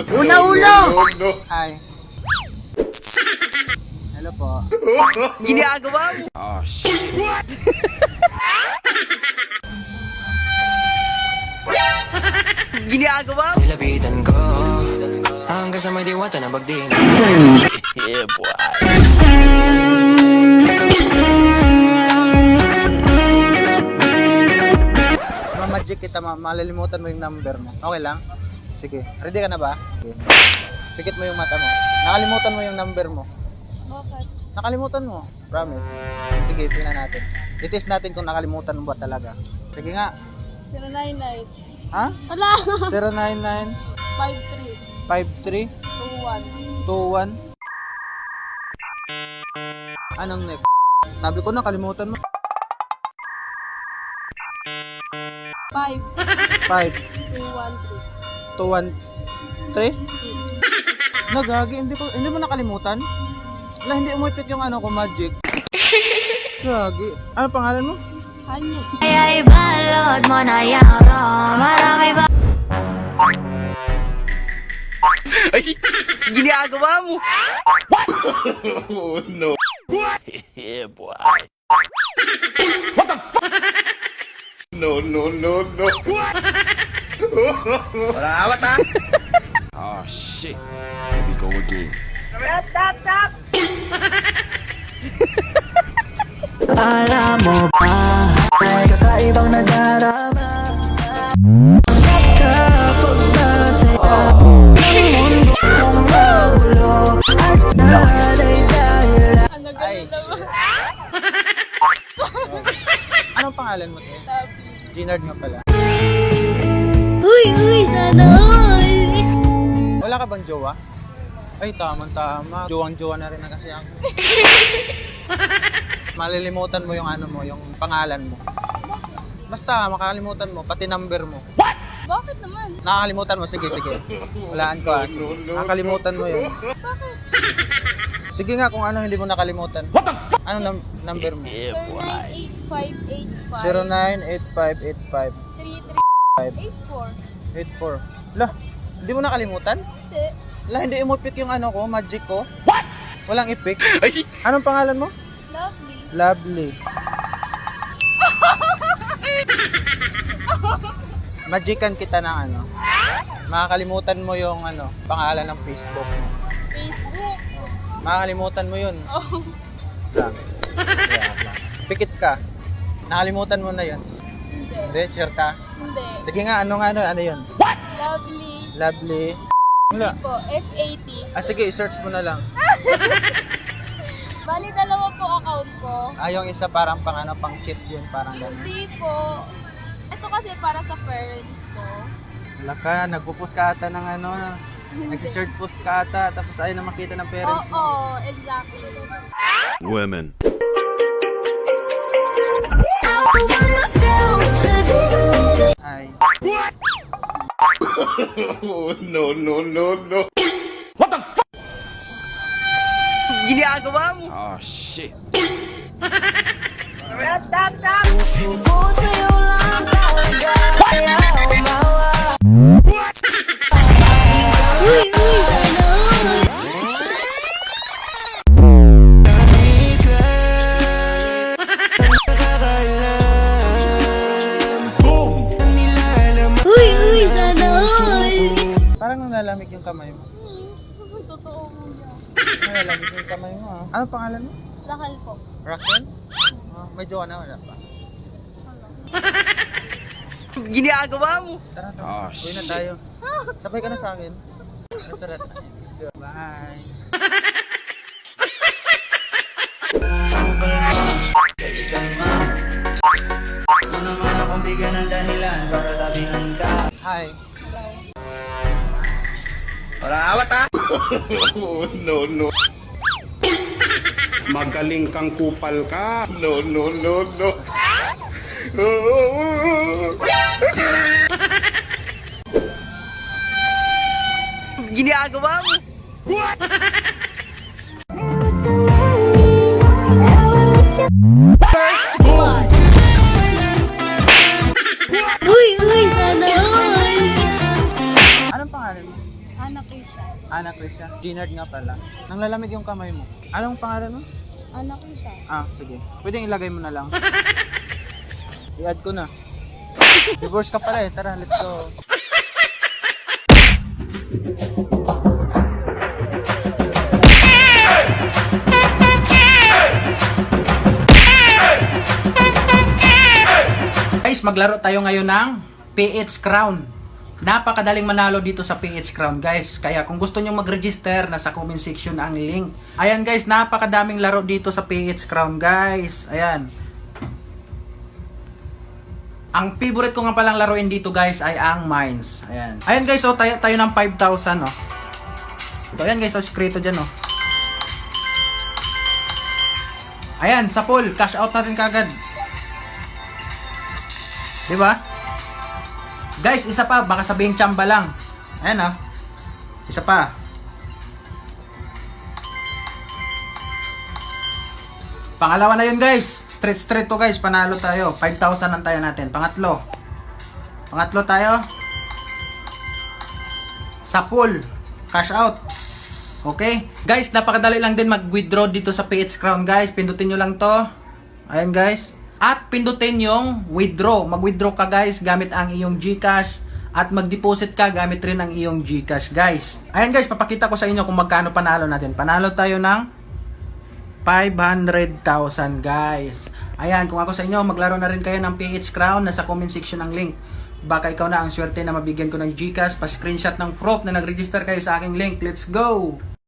Una ulo! Hi. Hello po. Ginagawa mo! Oh, shit. Ginagawa mo! Nilapitan ko hanggang sa may diwata na bagding. Yeah, boy. Magic kita, malilimutan mo yung number mo. Okay lang? Sige. Ready ka na ba? Okay. Pikit mo yung mata mo. Nakalimutan mo yung number mo. Bakit? Nakalimutan mo. Promise. Sige, tingnan natin. I-test natin kung nakalimutan mo ba talaga. Sige nga. 099. Ha? Wala! 099 53 53 21 21. Anong next? Sabi ko nakalimutan mo. 5 5 213 213. Nagagi, hindi mo nakalimutan? Wala, hindi umipit yung ano ko, magic. Gagi. Ano pangalan mo? Hanya. Ay balot mo na yaro, marami ba? Ay! Ginagawa mo! Oh, no. Yeah, boy. No, no, no, no. Wala awat ha? Oh, shit. Here we go again. Tap! Alam mo ba, ay kakaibang nadarama kapag nasaya ang mundo kong magulo at nalay dahil Ano Ay. ganun naman? Anong pangalan mo, te? Sabi. Ginard nga pala. Uy, sana all! Wala ka bang jowa? Ay, tama. Jowang-jowa na rin na kasi ako. Malilimutan mo yung ano mo, yung pangalan mo. Basta, makakalimutan mo, pati number mo. Bakit naman? Nakakalimutan mo, sige. Walaan ko ha. Nakakalimutan mo yun. Sige nga kung ano hindi mo nakalimutan. What the fuck? Ano number mo? Yeah, boy. 098585 09858584. 3384. Lah, hindi mo nakalimutan? Hindi. Lah, hindi umupik yung ano ko, magic ko. What? Walang ipik. Anong pangalan mo? Lovely. Lovely. Magican kita ng ano. Makakalimutan mo yung ano, pangalan ng Facebook mo. Facebook. Makakalimutan mo yun. Oh. Lang. Pikit ka. Nakalimutan mo na yun. Hindi. Hindi, sure ka? Hindi. Sige nga, ano yun? Lovely. Lovely. Wala. Po. F80. Sige, i-search mo na lang. Bali, dalawa po account ko. Yung isa parang pang cheat yun, parang gano'n. Hindi po. Ito kasi para sa parents ko. Wala ka, nagpo-post ka ata ng ano, nagsi-short post ka ata, tapos ayaw na makita ng parents mo. Oo, exactly. Women. Ay. Oh, no, no, no, no. Ginagawa mo! Oh, shit. Tap! puso ko sa'yo lang talaga ayaw umawas. Uy, sana all! Uy, sana all! Parang nalalamig yung kamay mo. Totoo mo yan. Nalalamig yung kamay mo ah. Ano pangalan mo? Lakal po. Raquel? May jowa na, wala pa. Ginagawa mo! Tara. Oh, Uwi na shit. tayo. Sabay ka na sa akin. Tara. Let's go. Bye. Baby, kalma. Huwag mo naman akong bigyan ng dahilan para tabihan ka. Hi. Oh, no, no. Magaling kang kupal ka. No, no, no, no. Ginagawa mo! First blood! Uy, sana all! Anong pangalan mo? Anak eh. Krisha. Ginard nga pala. Nanglalamig yung kamay mo. Anong pangalan mo? Anak ko siya. Ah, sige. Pwedeng ilagay mo na lang. I-add ko na. Divorce ka pala eh. Tara, let's go. Guys, maglaro tayo ngayon ng PH Crown. Napakadaling manalo dito sa PH Crown, guys. Kaya kung gusto nyo mag-register, nasa comment section ang link. Ayan, guys, napakadaming laro dito sa PH Crown, guys. Ayan. Ang favorite ko nga palang laruin dito, guys, ay ang Mines. Ayan. Ayan, guys, oh, tayo ng 5,000, oh. Ito, ayan, guys, oh, sekreto dyan, oh. Ayan, sa pool. Cash out natin kagad. Diba? Guys, isa pa, baka sabihin tsamba lang. Ayan, oh. Isa pa. Pangalawa na yun, guys. Straight to, guys. Panalo tayo. 5,000 ang tayo natin. Pangatlo tayo. Sa pool. Cash out. Okay? Guys, napakadali lang din mag-withdraw dito sa PH Crown, guys. Pindutin nyo lang to. Ayan, guys. At pindutin yung withdraw. Mag-withdraw ka, guys, gamit ang iyong GCash. At mag-deposit ka gamit rin ang iyong GCash, guys. Ayan, guys, papakita ko sa inyo kung magkano panalo natin. Panalo tayo ng 500,000, guys. Ayan, kung ako sa inyo, maglaro na rin kayo ng PH Crown. Nasa comment section ang link. Baka ikaw na ang swerte na mabigyan ko ng GCash. Pa-screenshot ng proof na nag-register kayo sa aking link. Let's go!